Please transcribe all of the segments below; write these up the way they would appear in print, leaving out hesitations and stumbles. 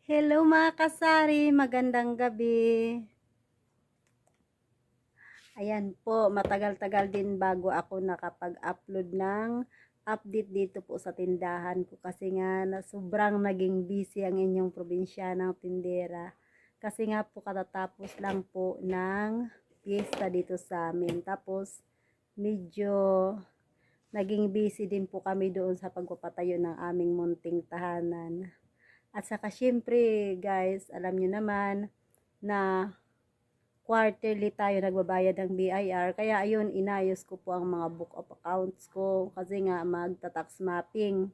Hello mga kasari, magandang gabi. Ayan po, matagal-tagal din bago ako nakapag-upload ng update dito po sa tindahan ko kasi nga na sobrang naging busy ang inyong probinsyanang tindera. Kasi nga po katatapos lang po ng piyesta dito sa amin. Tapos medyo naging busy din po kami doon sa pagpapatayo ng aming munting tahanan. At saka syempre guys, alam nyo naman na quarterly tayo nagbabayad ng BIR. Kaya ayun, inayos ko po ang mga book of accounts ko kasi nga magta-tax mapping.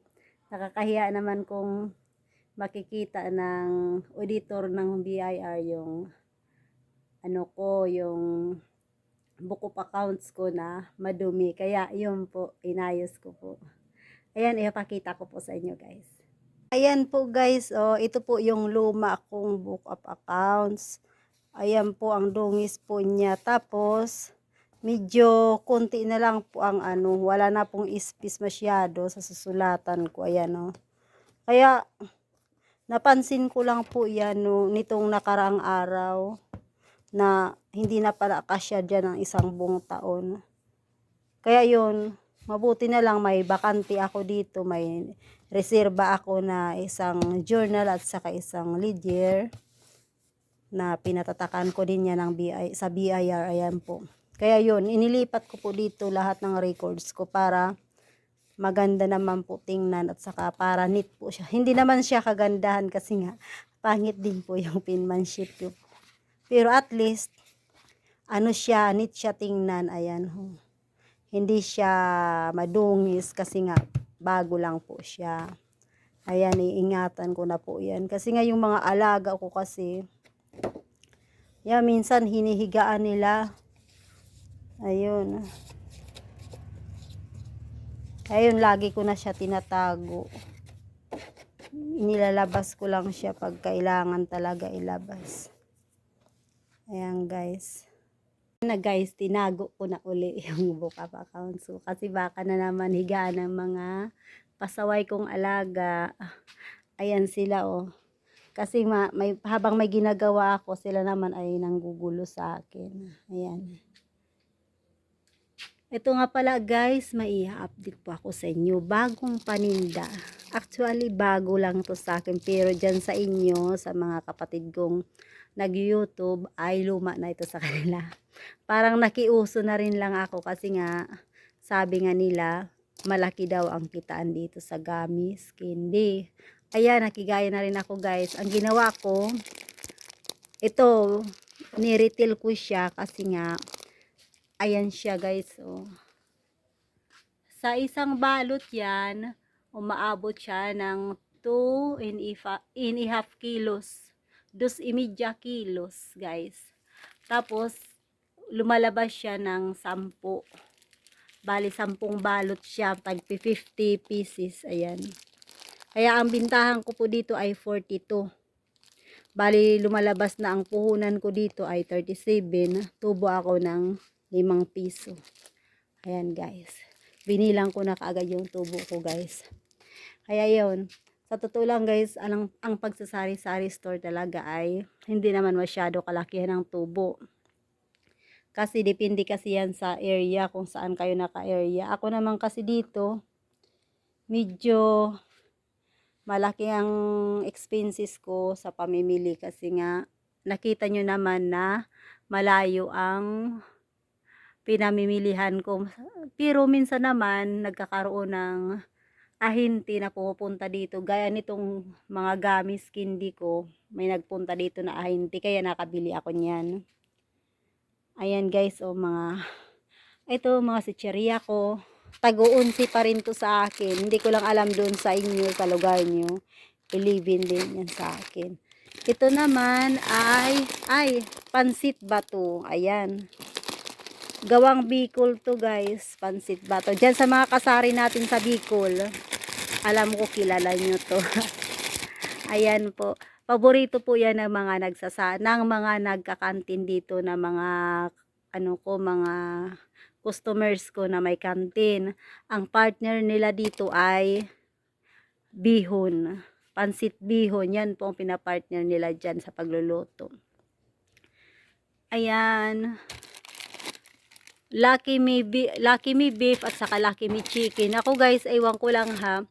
Nakakahiya naman kung makikita ng auditor ng BIR yung yung book of accounts ko na madumi. Kaya yun po, inayos ko po. Ayan, ipakita ko po sa inyo guys. Ayan po guys, oh, ito po yung luma kong book of accounts. Ayan po ang dungis po niya. Tapos, medyo konti na lang po ang wala na pong ispis masyado sa susulatan ko. Ayan o. Kaya, napansin ko lang po yan nitong nakaraang araw na hindi na pala kasya dyan ng isang buong taon. Kaya yun, mabuti na lang may bakante ako dito. May reserba ako na isang journal at saka isang ledger na pinatatakan ko din yan ng sa BIR. Ayan po. Kaya yun, inilipat ko po dito lahat ng records ko para maganda naman po tingnan at saka para neat po siya. Hindi naman siya kagandahan kasi nga pangit din po yung penmanship ko. Pero at least siya, neat siya tingnan. Ayan ho. Hindi siya madungis kasi nga bago lang po siya. Ayan, iingatan ko na po yan. Kasi nga yung mga alaga ko kasi, minsan hinihigaan nila. Ayun. Ayun, lagi ko na siya tinatago. Inilalabas ko lang siya pag kailangan talaga ilabas. Ayan guys. Na guys, tinago ko na uli yung book of accounts ko kasi baka na naman higaan ng mga pasaway kong alaga. Ayan sila oh. Kasi habang may ginagawa ako, sila naman ay nanggugulo sa akin. Ayan. Ito nga pala guys, mai-update po ako sa inyo. Bagong paninda. Actually, bago lang to sa akin. Pero dyan sa inyo, sa mga kapatid kong nag-YouTube, ay luma na ito sa kanila. Parang nakiuso na rin lang ako kasi nga, sabi nga nila, malaki daw ang kitaan dito sa Gamis Candy. Ayan, nakigaya na rin ako guys. Ang ginawa ko, ito, ni-retail ko siya kasi nga, ayan siya guys, oh. Sa isang balot yan, umaabot siya ng 2.5 kilos. 2.5 kilos, guys. Tapos, lumalabas siya ng 10. Bali, 10 balot siya, tag 50 pieces, ayan. Kaya ang bintahan ko po dito ay 42. Bali, lumalabas na ang puhunan ko dito ay 37. Tubo ako ng 5 piso. Ayan guys. Binilang ko na kaagad yung tubo ko guys. Kaya yun. Sa totoo lang guys, ang pagsasari-sari store talaga ay hindi naman masyado kalakihan ng tubo. Kasi depende kasi yan sa area kung saan kayo naka-area. Ako naman kasi dito, medyo malaki ang expenses ko sa pamimili kasi nga nakita nyo naman na malayo ang pinamimilihan ko. Pero minsan naman nagkakaroon ng ahinti na pumupunta dito. Gaya nitong mga Gamis Candy ko, may nagpunta dito na ahinti kaya nakabili ako niyan. Ayan guys, ito mga sitcheria ko. Tag-uunti pa rin to sa akin. Hindi ko lang alam doon sa inyo, sa lugar nyo. Ilibin din yan sa akin. Ito naman ay pansit ba to? Ayan. Gawang Bicol to guys, pansit bato. Diyan sa mga kasari natin sa Bicol, alam ko kilala nyo to. Ayan po. Paborito po yan ng mga mga nagkakantin dito na mga mga customers ko na may kantin. Ang partner nila dito ay bihon. pansit bihon. Yan po ang pinapartner nila dyan sa pagluluto. Ayan. Lucky Me beef at saka Lucky Me chicken. Ako guys, ewan ko lang ha,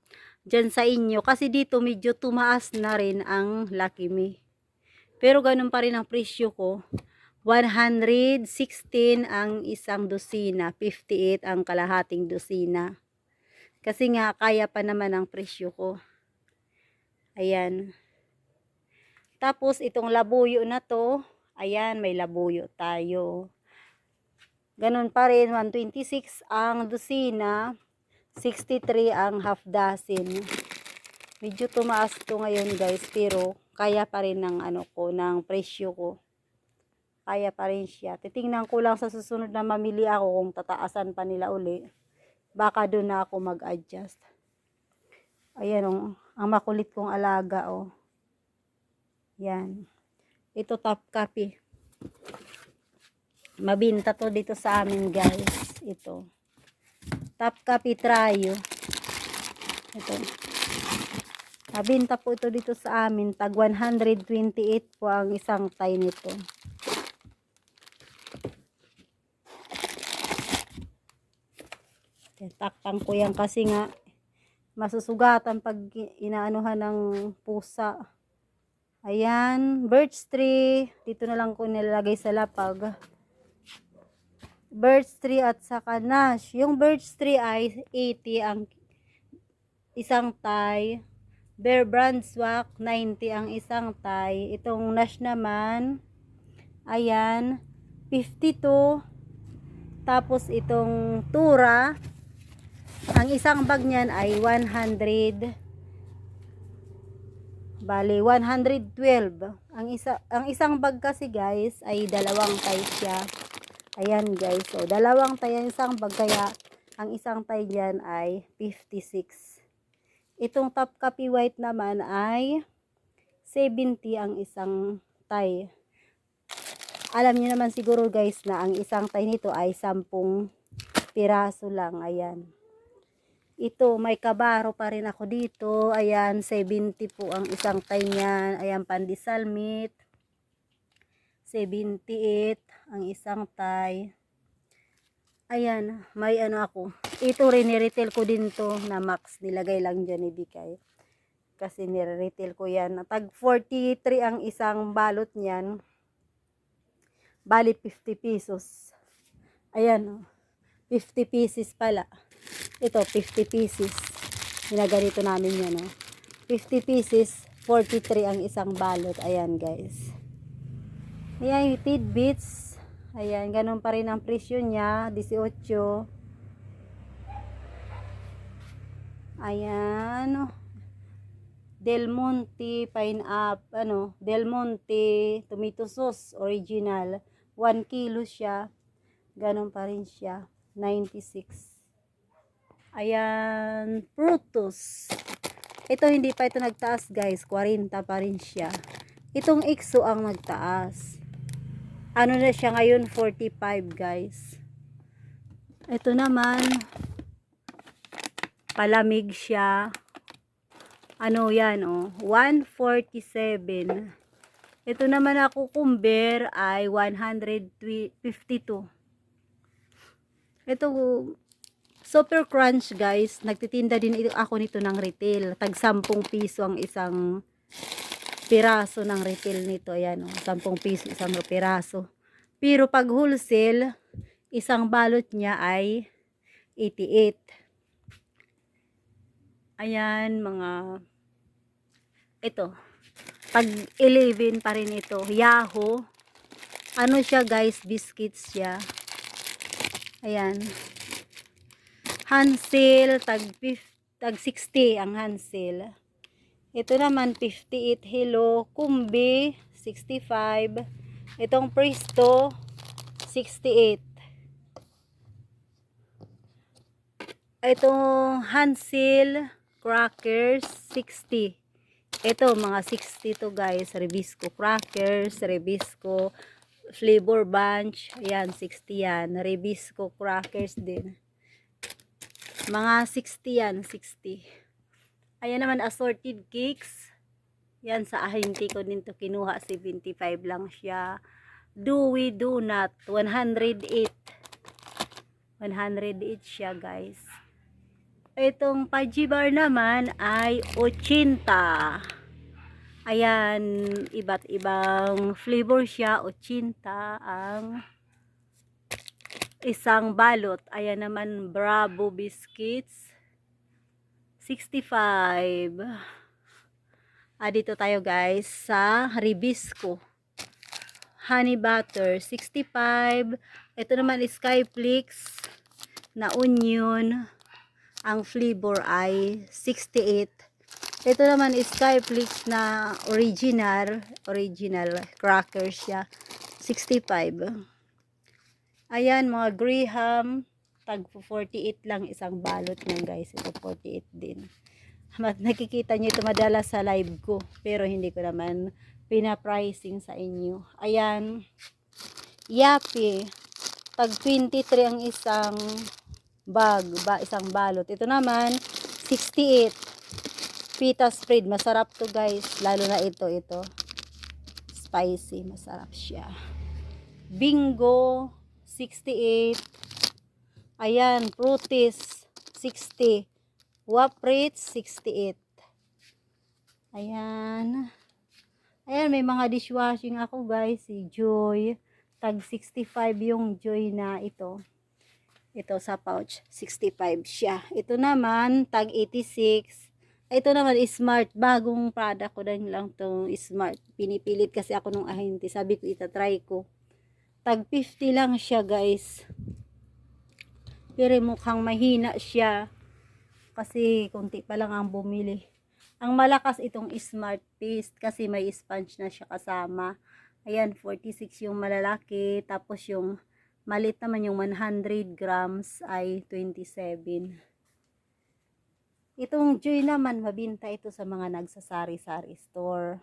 dyan sa inyo. Kasi dito medyo tumaas na rin ang Lucky Me. Pero ganun pa rin ang presyo ko. 116 ang isang dosina. 58 ang kalahating dosina. Kasi nga, kaya pa naman ang presyo ko. Ayan. Tapos, itong labuyo na to, ayan, may labuyo tayo. Ganun pa rin, 126 ang dosina, 63 ang half dozen. Medyo tumaas to ngayon guys, pero kaya pa rin ng ng presyo ko. Kaya pa rin siya. Titingnan ko lang sa susunod na mamili ako kung tataasan pa nila uli. Baka doon na ako mag-adjust. Ayan ang makulit kong alaga Yan. Ito top copy. Mabinta to dito sa amin guys. Ito. Top copy trio. Ito. Mabinta po ito dito sa amin. Tag 128 po ang isang tie nito. Takpan ko yan kasi nga masusugatan pag inaanuhan ng pusa. Ayan, birch tree. Dito na lang ko nilalagay sa lapag. Birch tree at saka nash. Yung birch tree ay 80 ang isang tie. Bear Brunswick 90 ang isang tie. Itong nash naman, ayan, 52. Tapos itong tura, ang isang bag niyan ay 100. Bali, 112. Ang isang bag kasi guys ay dalawang tie siya. Ayan guys. So, dalawang tie ang isang bag. Kaya, ang isang tie diyan ay 56. Itong top copy white naman ay 70 ang isang tie. Alam niyo naman siguro guys na ang isang tie nito ay 10 piraso lang. Ayan. Ito, may kabaro pa rin ako dito. Ayan, 70 po ang isang tie niyan. Ayan, pandesal meat. 78 ang isang tie. Ayan, may ako. Ito rin, ni-retail ko din to na max. Nilagay lang dyan, ibigay. Kasi ni-retail ko yan. Tag 43 ang isang balot niyan. Bali, 50 pesos. Ayan, 50 pieces pala. Ito, 50 pieces. Ginaganito namin yan, 50 pieces, 43 ang isang balot. Ayan, guys. Ayan, yung tidbits. Ayan, ganun pa rin ang presyo niya. 18. Ayan. Del Monte, pineapple, Del Monte, tomato sauce, original. 1 kilo siya. Ganun pa rin siya. 96. Ayan, Frutos. Ito hindi pa ito nagtaas guys, 40 pa rin siya. Itong IXO ang nagtaas. Ano na siya ngayon, 45 guys. Ito naman, palamig siya. Ano yan 147. Ito naman ako cucumber ay 152. Ito Super Crunch guys, nagtitinda din ako nito ng retail. Tag 10 piso ang isang piraso ng retail nito. Ayan 10 piso isang piraso. Pero pag wholesale, isang balot niya ay 88. Ayan ito. Pag 11 pa rin ito. Yahoo. Ano siya guys, biscuits siya. Ayan. Hansel, tag 60 ang Hansel. Ito naman 58 Hello, Kumbi 65. Itong Presto 68. Itong Hansel crackers 60. Ito mga 60 to guys, Rebisco crackers, Rebisco flavor bunch, ayan 60 yan, Rebisco crackers din. Mga 60 yan, 60. Ayan naman, assorted cakes. Yan sa ahinti ko din to kinuha, 75 lang siya. Dewy Donut, 108. 108 siya guys. Itong Pudgy Bar naman ay 80. Ayan, iba't ibang flavor siya. 80 ang isang balot. Ayan naman, Bravo Biscuits, 65. Dito tayo guys sa Ribisco. Honey Butter, 65. Ito naman is Skyflix na onion. Ang flavor ay 68. Ito naman is Skyflix na original cracker siya, 65. Ayan, mga Graham, tag 48 lang isang balot niyan guys. Ito 48 din. Nakikita niyo ito madalas sa live ko, pero hindi ko naman pina-pricing sa inyo. Ayan, Yapi, tag 23 ang isang isang balot. Ito naman 68. Pita spread, masarap to guys, lalo na ito spicy, masarap siya. Bingo, 68. Ayan, Fruities, 60. Wapritz, 68. Ayan, may mga dishwashing ako guys. Si Joy, tag 65 yung Joy na ito sa pouch, 65 siya. Ito naman tag 86. Ito naman is Smart, bagong product ko lang tong Smart. Pinipilit kasi ako nung ahinti, sabi ko itatry ko. Tag 50 lang siya guys, pero mukhang mahina siya kasi konti pa lang ang bumili. Ang malakas itong Smart Paste kasi may sponge na siya kasama. Ayan, 46 yung malalaki, tapos yung malit naman yung 100 grams ay 27. Itong Joy naman, mabinta ito sa mga nagsasari-sari store.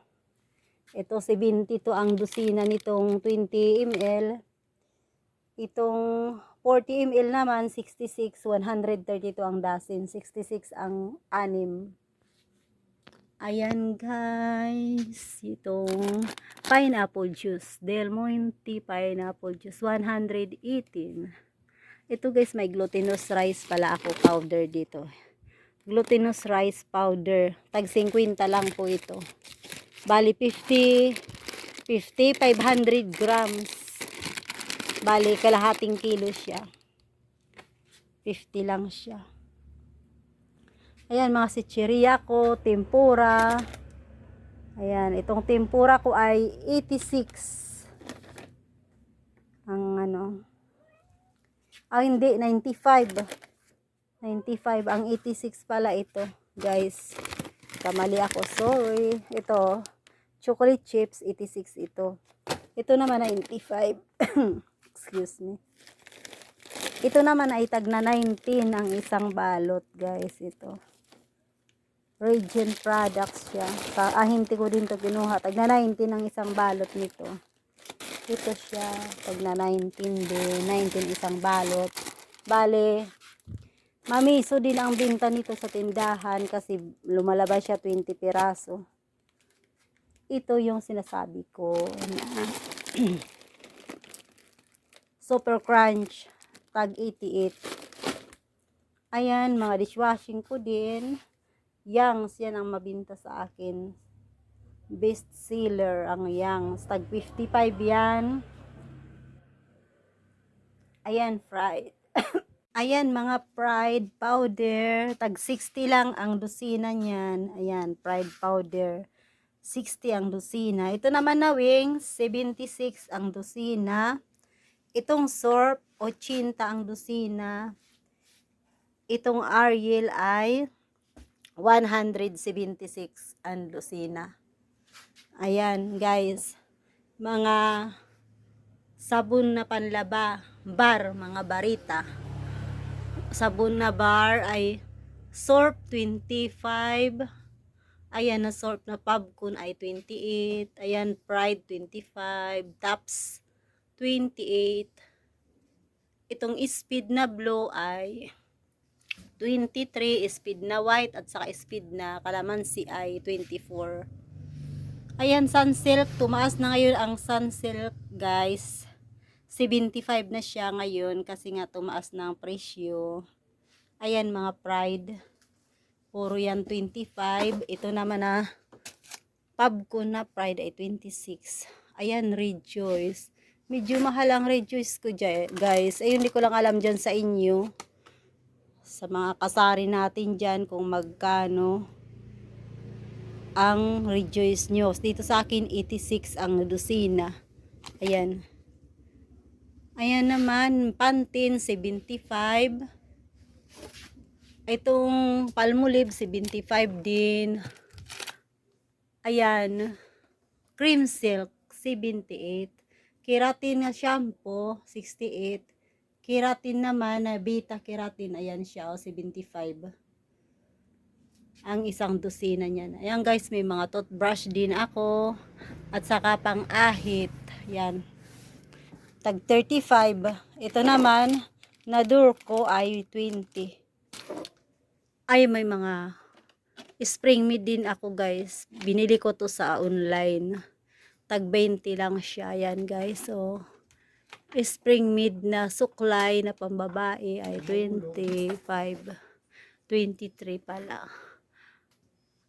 Ito 72 ang dosina nitong 20 ml. Itong 40 ml naman 66, 132 ang dozen, 66 ang anim. Ayan guys, itong pineapple juice, Del Monte pineapple juice, 118. Ito guys, may glutinous rice pala ako powder dito. Glutinous rice powder, tag 50 lang po ito. Bali 500 grams. Bali kalahating kilo siya. 50 lang siya. Ayan, mga chichirya ko, tempura. Ayan, itong tempura ko ay 86. Ang hindi, 95. 95, ang 86 pala ito, guys. Kamali ako, sorry. Ito, chocolate chips, 86 ito. Ito naman ay 85. Excuse me. Ito naman ay tag na 19 ang isang balot, guys. Ito. Radiant products siya. Sa ahinti ko din to kinuha. Tag na 19 ang isang balot nito. Ito siya. Tag na 19 din. 19 isang balot. Bale, mamiso din ang binta nito sa tindahan kasi lumalabas siya 20 piraso. Ito yung sinasabi ko na Super Crunch, tag 88. Ayan, mga dishwashing ko din. Young's, yan ang mabinta sa akin. Best seller ang Young's, tag 55 yan. Ayan, fried. Ayan, mga fried powder, tag 60 lang ang dosina niyan. Ayan, fried powder, 60 ang dosina. Ito naman na wings, 76 ang dosina. Itong Surf, 80 ang dosina. Itong Ariel ay 176 ang dosina. Ayan, guys. Mga sabon na panlaba, bar, mga barita. Sabon na bar ay Surf 25. Ayan, na Surf na Pubcon ay 28. Ayan, Pride 25. Tops 28. Itong Speed na Blow ay 23. Speed na White at saka Speed na Kalamansi ay 24. Ayan, Sunsilk. Tumaas na ngayon ang Sunsilk, guys. 75 na siya ngayon kasi nga tumaas na ang presyo. Ayan, mga Pride. Puro yan 25. Ito naman na pub ko na Pride ay 26. Ayan, Rejoice. Medyo mahal ang Rejoice ko dyan, guys. Ayun, hindi ko lang alam dyan sa inyo. Sa mga kasari natin dyan kung magkano ang Rejoice nyo. Dito sa akin, 86 ang dosina. Ayan. Ayan naman, Pantene, 75. Itong Palmolive, 75 din. Ayan. Cream Silk, 78. Keratin na shampoo, 68. Keratin naman na beta keratin, ayan siya, 75. Ang isang dosina niyan. Ayan guys, may mga toothbrush din ako. At saka pang ahit. Yan. Tag 35. Ito naman, na Durco ay 20. Ay, may mga spring mid din ako guys. Binili ko to sa online. Tag 20 lang siya. Yan guys. So, spring mid na suklay na pambabae ay 25. 23 pala.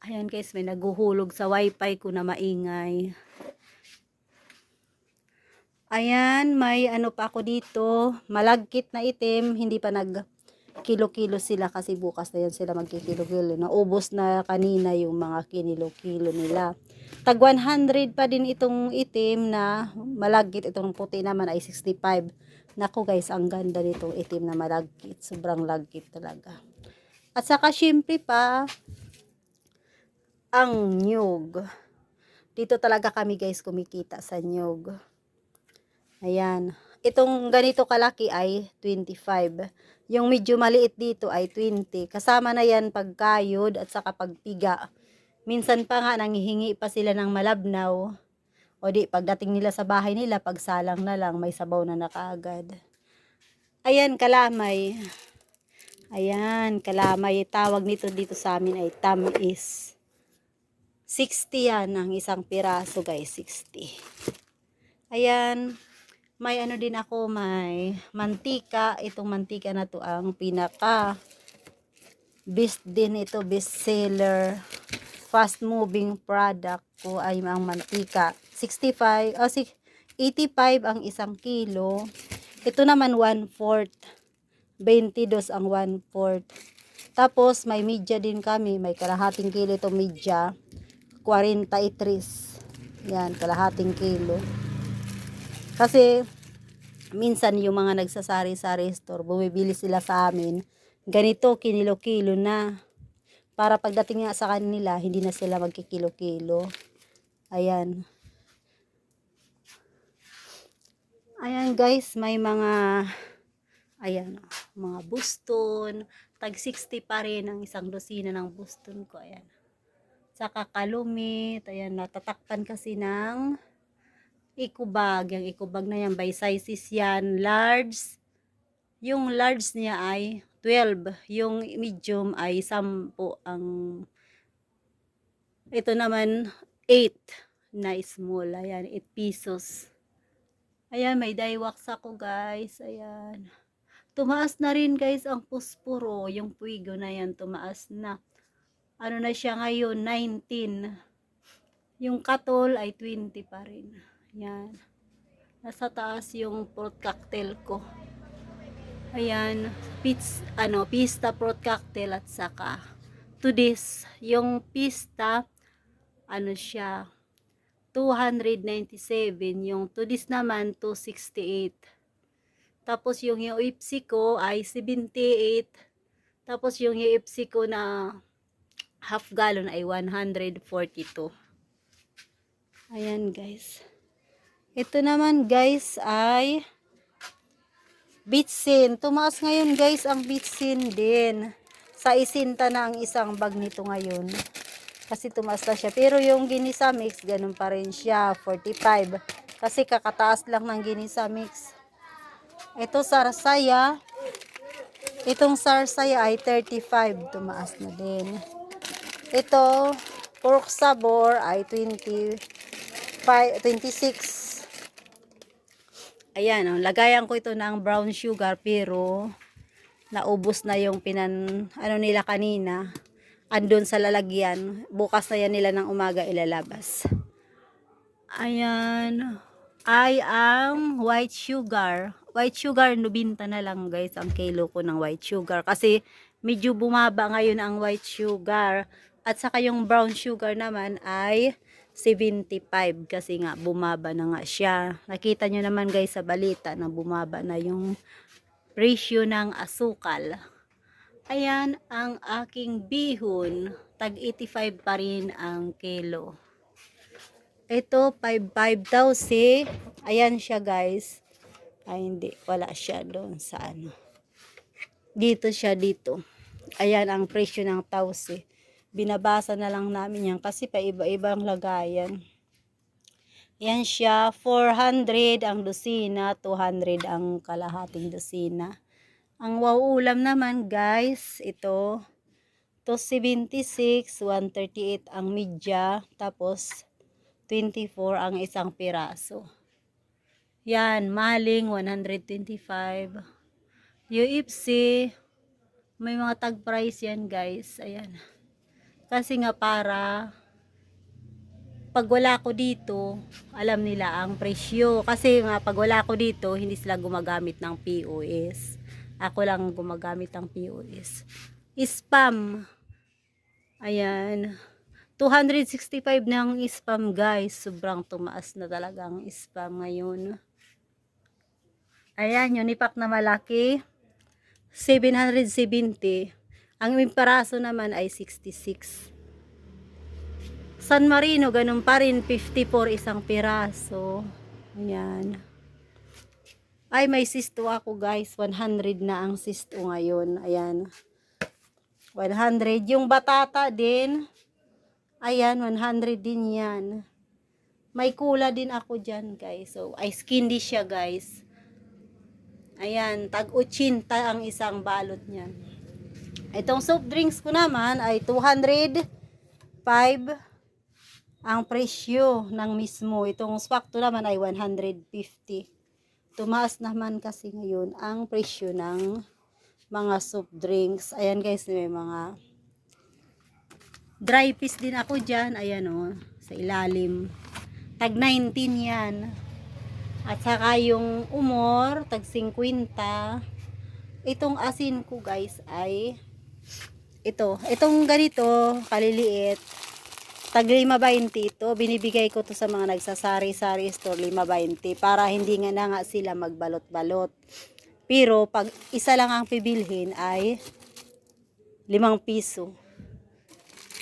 Ayan guys, may naguhulog sa wifi ko na maingay. Ayan, may ano pa ako dito. Malagkit na itim. Hindi pa nag kilo-kilo sila kasi bukas na yan sila magkikilo-kilo. Naubos na kanina yung mga kinilo-kilo nila. Tag 100 pa din itong itim na malagkit. Itong puti naman ay 65. Naku guys, ang ganda nitong itim na malagkit. Sobrang lagkit talaga. At saka syempre pa, ang nyug. Dito talaga kami guys kumikita sa nyug. Ayan. Itong ganito kalaki ay 25. Yung medyo maliit dito ay 20. Kasama na yan pagkayod at saka pagpiga. Minsan pa nga nanghihingi pa sila ng malabnaw. O di pagdating nila sa bahay nila, pagsalang na lang may sabaw na nakaagad. Ayan, kalamay. Ayan, kalamay. Tawag nito dito sa amin ay tamis. 60 yan ang isang piraso guys, 60. Ayan. May ano din ako, may mantika. Itong mantika na to ang pinaka best din ito, best seller, fast moving product ko ay ang mantika. 65, 85 ang isang kilo. Ito naman 1/4. 22 ang 1/4. Tapos may media din kami, may kalahating kilo itong media. 43. Yan, kalahating kilo. Kasi minsan yung mga nagsasari-sari store, bumibili sila sa amin. Ganito, kinilo-kilo na. Para pagdating nga sa kanila, hindi na sila magkikilo-kilo. Ayan. Ayan guys, may mga, ayan, mga Buston. Tag 60 pa rin ang isang dosina ng Buston ko. Ayan. Saka kalumit. Ayan, natatakpan kasi ng ikubag. Yung ikubag na yan, by sizes yan. Large. Yung large niya ay 12. Yung medium ay 10 ang, ito naman 8 na small. Ayan, 8 pesos. Ayan, may dyewax ako guys. Ayan. Tumaas na rin guys ang puspuro. Yung puwigo na yan, tumaas na. Ano na siya ngayon? 19. Yung katol ay 20 pa rin. Ayan. Nasa taas yung fruit cocktail ko. Ayan. Pista fruit cocktail at saka to this. Yung pista, ano siya, 297. Yung to this naman, 268. Tapos yung UFC ko ay 78. Tapos yung UFC ko na half gallon ay 142. Ayan guys. Ito naman guys ay bitsin. Tumaas ngayon guys ang bitsin din. Sa isinta na ang isang bag nito ngayon. Kasi tumaas na siya. Pero yung ginisa mix, ganun pa rin siya. 45. Kasi kakataas lang ng ginisa mix. Ito sarsaya. Itong sarsaya ay 35. Tumaas na din. Ito pork sabor ay 26. Ayan, lagayan ko ito ng brown sugar pero naubos na yung nila kanina. Andun sa lalagyan. Bukas na yan nila ng umaga ilalabas. Ayan. Ay ang white sugar. White sugar, 90 na lang guys ang kilo ko ng white sugar. Kasi medyo bumaba ngayon ang white sugar. At saka yung brown sugar naman ay 75 kasi nga bumaba na nga siya. Nakita nyo naman guys sa balita na bumaba na yung presyo ng asukal. Ayan ang aking bihon. Tag 85 pa rin ang kilo. Ito 55 daw si. Ayan siya guys. Ay hindi, wala siya doon sa ano. Dito siya dito. Ayan ang presyo ng tausi. Binabasa na lang namin yan kasi pa iba-ibang lagayan. Yan siya, 400 ang dosina, 200 ang kalahating dosina. Ang waulam naman guys, ito 276, 138 ang media, tapos 24 ang isang piraso. Yan, maling 125. UFC, may mga tag price yan guys, ayan. Kasi nga para pag wala ko dito, alam nila ang presyo. Kasi nga pag wala ko dito, hindi sila gumagamit ng POS. Ako lang gumagamit ng POS. Spam. Ayan. 265 ng spam guys. Sobrang tumaas na talaga ang spam ngayon. Ayan, yung ipak na malaki. 770. Ang piraso naman ay 66. San Marino, ganun pa rin, 54 isang piraso. Ayan. Ay, may sisto ako guys. 100 na ang sisto ngayon. Ayan. 100. Yung batata din. Ayan, 100 din yan. May kula din ako dyan guys. So, ice candy siya guys. Ayan, tag 80 ang isang balot niyan. Itong soft drinks ko naman ay 205 ang presyo ng mismo. Itong swakto naman ay 150. Tumaas naman kasi ngayon ang presyo ng mga soft drinks. Ayan guys, may mga dry piece din ako dyan. Ayan o, sa ilalim. Tag 19 yan. At saka yung umor, tag 50. Itong asin ko guys ay itong ganito, kaliliit. Tag 5.20 ito, binibigay ko to sa mga nagsasari-sari store 5.20 para hindi nga sila magbalot-balot. Pero pag isa lang ang pibilhin ay 5 piso.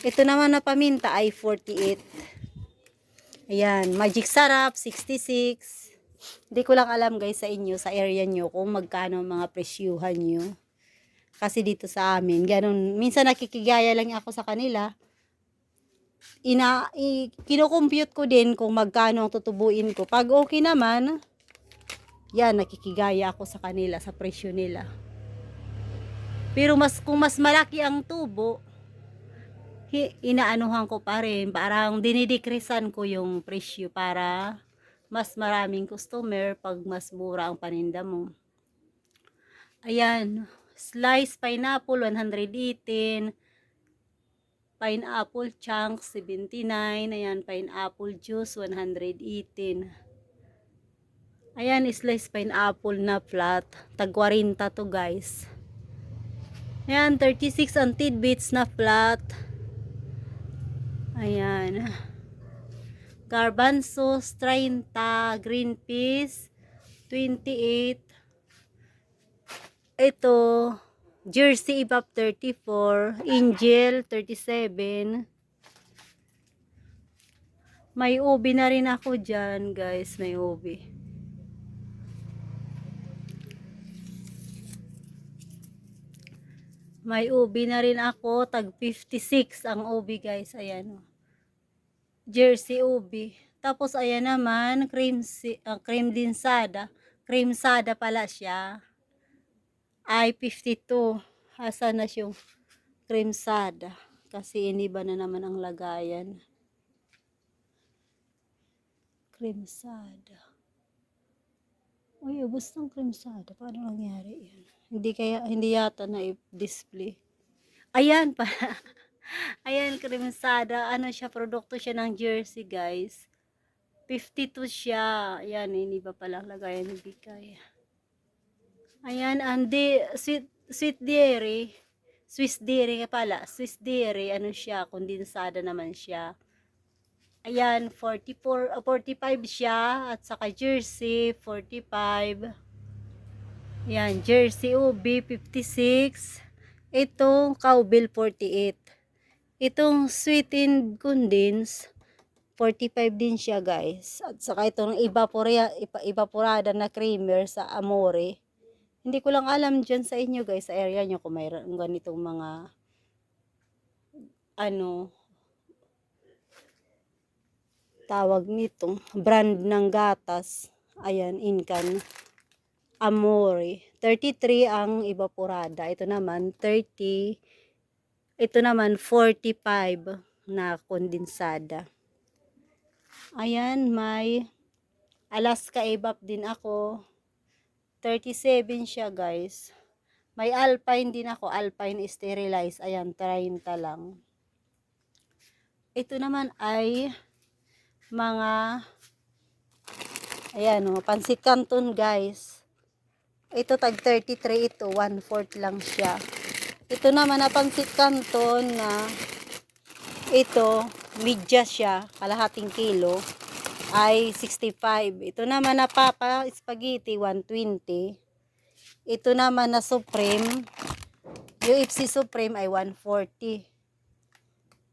Ito naman na paminta ay 48. Ayan, magic sarap 66. Hindi ko lang alam guys sa inyo, sa area nyo kung magkano ang mga presyuhan nyo. Kasi dito sa amin, ganun, minsan nakikigaya lang ako sa kanila. Kino-compute ko din kung magkano ang tutubuin ko. Pag okay naman, yan, nakikigaya ako sa kanila, sa presyo nila. Pero kung mas malaki ang tubo, inaanuhan ko pa rin. Parang dinidikresan ko yung presyo para mas maraming customer pag mas mura ang paninda mo. Ayan, slice pineapple 118. Pineapple chunks 79. Ayan, pineapple juice 118. Ayan, slice pineapple na flat. Tag 40 to guys. Ayan, 36 ang tidbits na flat. Ayan. Garbanzos 30. Green peas 28. Ito Jersey Evap 34, Angel 37. May ubi na rin ako dyan guys, may ubi. May ubi na rin ako, tag 56 ang ubi guys, ayan. Jersey ubi. Tapos ayan naman, cream dinsada. Cream sada pala siya. Ay 52. Asa na yung cream sada. Kasi iniba na naman ang lagayan. Kremsada. Uy, ubos ng kremsada. Paano nangyari yan? Hindi yata na-display. Ayan pa. Ayan, kremsada. Ano siya, produkto siya ng Jersey, guys. 52 siya. Ayan, hindi ba palang lagayan ng bigay. Ayan, andi, sweet dairy. Swiss dairy nga pala. Swiss dairy, ano siya, kondensada naman siya. Ayan, 45 siya. At saka Jersey, 45. Ayan, Jersey UB, 56. Itong Cowbell, 48. Itong sweetened condense, 45 din siya, guys. At saka itong evaporada na creamer sa Amore. Hindi ko lang alam dyan sa inyo, guys, sa area nyo kung mayroon ganitong mga ano tawag nitong brand ng gatas. Ayan, Incan Amore. 33 ang evaporada. Ito naman 30. Ito naman 45 na kondensada. Ayan, may Alaska Evap din ako. 37 siya, guys. May Alpine din ako. Alpine sterilized. Ayan, 30 lang. Ito naman ay mga ayan, pansit canton, guys. Ito tag 33 ito. 1/4 lang siya. Ito naman na pansit canton na ito, media siya. Kalahating kilo. Ay 65. Ito naman na Papa Spaghetti 120. Ito naman na Supreme, UFC Supreme ay 140.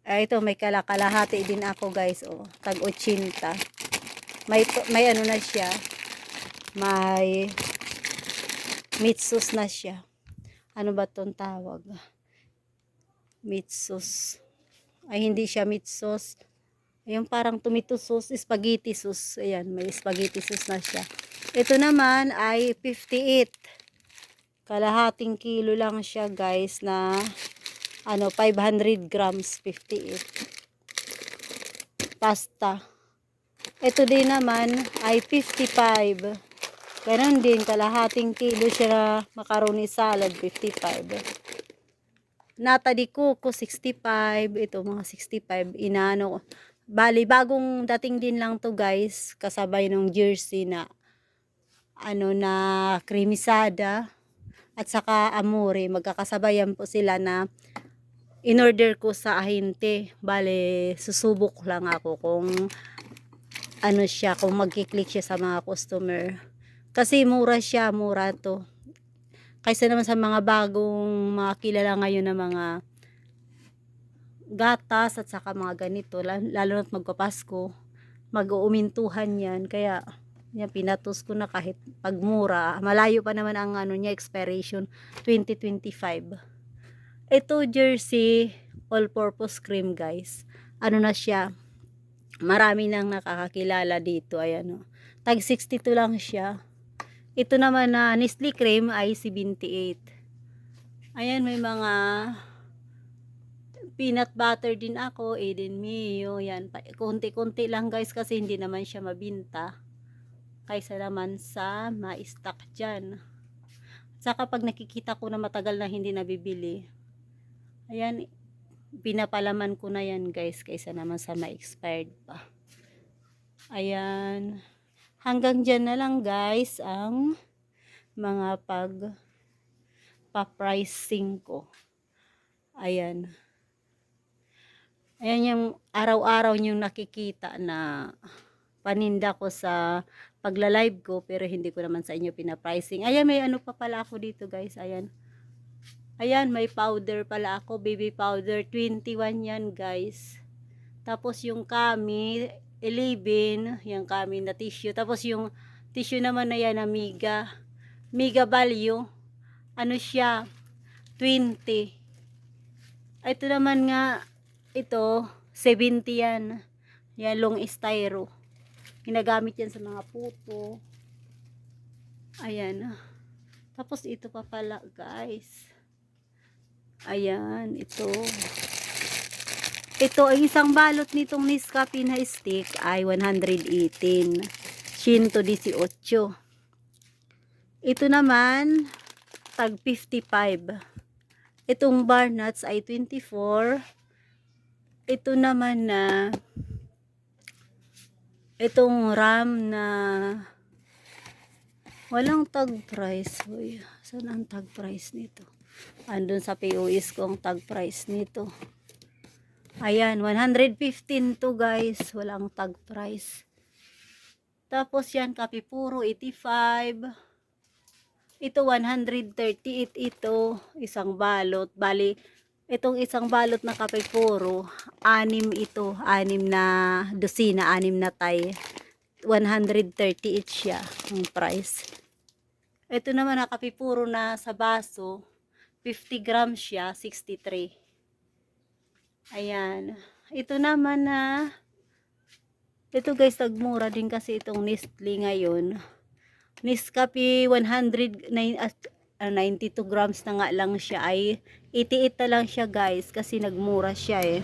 Ito may kalahati din ako, guys, oh, tag 80. May ano na siya. May meat sauce na siya. Ano ba 'tong tawag? Meat sauce. Ay hindi siya meat sauce. Yung parang tomato sauce, spaghetti sauce. Ayan, may spaghetti sauce na siya. Ito naman ay 58. Kalahating kilo lang siya, guys, na ano, 500 grams, 58. Pasta. Ito din naman ay 55. Ganon din, kalahating kilo siya na macaroni salad, 55. Nata di Coco, 65. Ito, mga 65. Inano, bali, bagong dating din lang to, guys. Kasabay ng Jersey na ano na kremisada at saka Amore. Magkakasabayan po sila na in-order ko sa ahente. Bale, susubok lang ako kung ano siya, kung magkiklik siya sa mga customer. Kasi mura siya, mura to. Kaysa naman sa mga bagong mga kilala ngayon na mga gatas at saka mga ganito, lalo na't magpapasko, mag-uumintuhan yan. Kaya yan, pinatos ko na kahit pagmura. Malayo pa naman ang ano niya, expiration 2025. Ito Jersey all-purpose cream, guys. Ano na siya, marami nang nakakakilala dito. Ayan, oh. Tag 62 lang siya. Ito naman na Nestle cream ay 78. Ayan, may mga peanut butter din ako, Eden Mio. Yan, konti-konti lang, guys, kasi hindi naman siya mabinta. Kaysa naman sa ma-stock dyan. Saka pag nakikita ko na matagal na hindi nabibili, ayan, pinapalaman ko na yan, guys, kaysa naman sa ma-expired pa. Ayan, hanggang dyan na lang, guys, ang mga pa-pricing ko. Ayan. Ayan yung araw-araw yung nakikita na paninda ko sa pagla-live ko, pero hindi ko naman sa inyo pina-pricing. Ayan, may ano pa pala ako dito, guys. Ayan. Ayan, may powder pala ako. Baby powder. 21 yan, guys. Tapos yung kami, 11. Yung kami na tissue. Tapos yung tissue naman na yan, Amiga. Mega value. Ano siya? 20. Ito naman nga, ito, 70 yan. Yan, long styro. Ginagamit yan sa mga puto. Ayan. Tapos ito pa pala, guys. Ayan, ito. Ito, ang isang balot nitong Nescafe na stick ay 118. 118. Ito naman, tag 55. Itong bar nuts ay 24. Ito naman na, itong RAM na walang tag price. Uy, saan ang tag price nito? Andun sa POS ko ang tag price nito. Ayan, 115 to guys. Walang tag price. Tapos yan, kape puro, 85. Ito, 138 ito. Isang balot. Bali, itong isang balot na kape puro, 6 ito. 6 na dosina, 6 na tay. 138 siya ang price. Ito naman na kape puro na sa baso, 50 grams siya, 63. Ayan. Ito naman na, ito guys, nagmura din kasi itong Nestle ngayon. Nescafe 92 grams na nga lang siya, ay 88 na lang siya guys, kasi nagmura siya eh.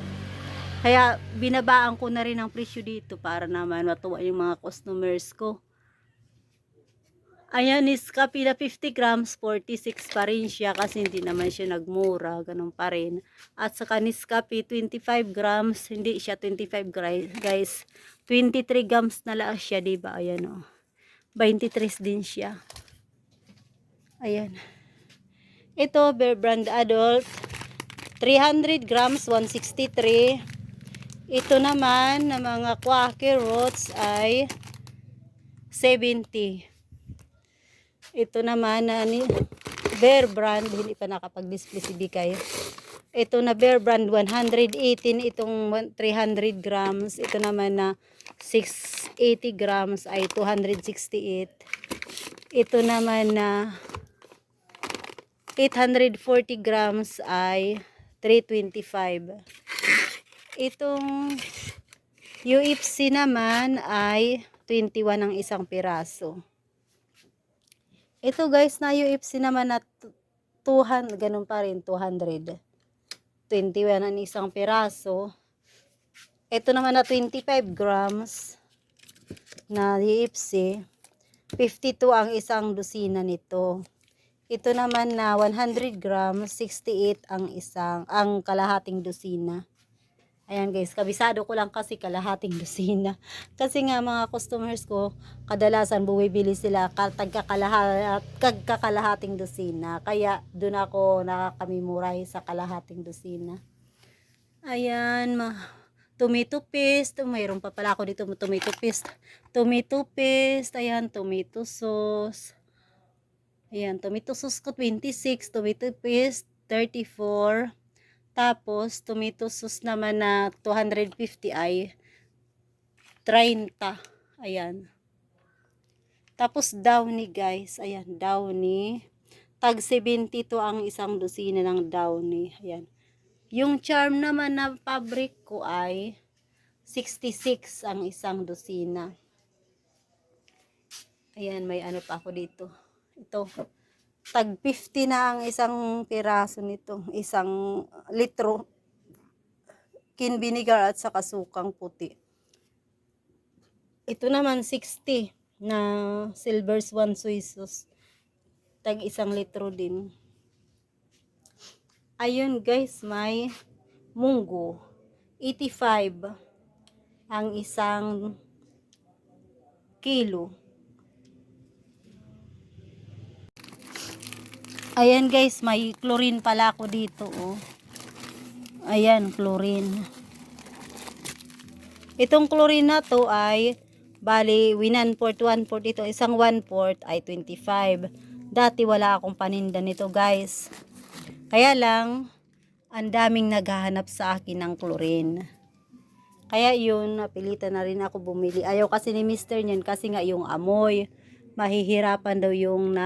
Kaya binabaan ko na rin ang presyo dito para naman matuwa yung mga customers ko. Ayan, Nescafe na 50 grams, 46 pa rin siya kasi hindi naman siya nagmura, ganun pa rin. At saka Nescafe 25 grams, hindi siya 25 guys, 23 grams na lang siya, diba? Ayan o. 23 din siya. Ayan. Ito, Bear Brand Adult. 300 grams, 163. Ito naman, na mga Quaker Oats ay 70. Ito naman, na Bear Brand, hindi pa nakapag-display si Bikay. Ito na Bear Brand, 118. Itong 300 grams. Ito naman na 680 grams ay 268. Ito naman na 840 grams ay 325. Itong UFC naman ay 21 ang isang piraso. Ito guys, na UFC naman na 200, ganun pa rin, 200. 21 ang isang piraso. Ito naman na 25 grams na UFC, 52 ang isang dosina nito. Ito naman na 100 grams, 68 ang kalahating dosina. Ayan guys, kabisado ko lang kasi kalahating dosina. Kasi nga mga customers ko, kadalasan bumibili sila kagkakalahating dosina. Kaya doon ako nakakamimuray sa kalahating dosina. Ayan, tomato paste. Mayroon pa pala ako dito tomato paste. Tomato paste, ayan, tomato sauce. Ayan, tomato sauce ko 26, tomato paste 34. Tapos, tomato sauce naman na 250 ay 30. Ayan. Tapos, downy guys. Ayan, downy. Tag 70 to ang isang dosina ng downy. Ayan. Yung charm naman na fabric ko ay 66 ang isang dosina. Ayan, may ano pa ako dito. Ito. Tag 50 na ang isang piraso nito. Isang litro. Kin vinegar at saka sukang puti. Ito naman 60 na Silver Swan soy sauce. Tag 1 litro din. Ayun guys, may munggo. 85 ang isang kilo. Ayan guys, may chlorine pala ako dito oh. Ayan, chlorine. Itong chlorine na to ay bali 1/4 ito, isang 1/4 ay 25. Dati wala akong paninda nito guys. Kaya lang ang daming naghahanap sa akin ng chlorine. Kaya yun, napilitan na rin ako bumili. Ayaw kasi ni Mr. niyan kasi nga yung amoy. Mahihirapan daw yung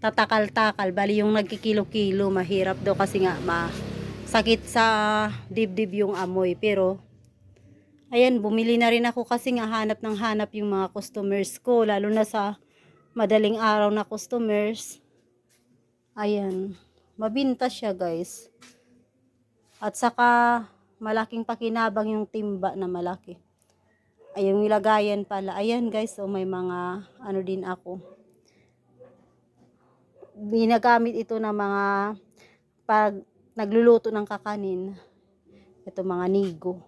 tatakal-takal, bali yung nagkikilo-kilo, mahirap daw kasi nga sakit sa dibdib yung amoy. Pero ayan, bumili na rin ako kasi nga hanap ng hanap yung mga customers ko, lalo na sa madaling araw na customers. Ayan, mabinta siya guys. At saka malaking pakinabang yung timba na malaki. Ay, yung nilagayan pala. Ayan guys, so may mga ano din ako. Binagamit ito ng mga pag nagluluto ng kakanin. Ito mga nigo.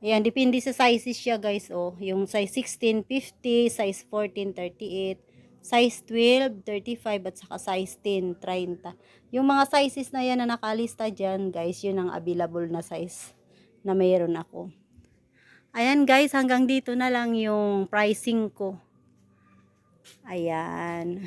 Ayan, depende sa sizes siya guys, oh. Yung size 16, 50, size 14, 38, size 12, 35, at saka size 10, 30. Yung mga sizes na yan na nakalista dyan guys, yun ang available na size na mayroon ako. Ayan guys, hanggang dito na lang yung pricing ko. Ayan.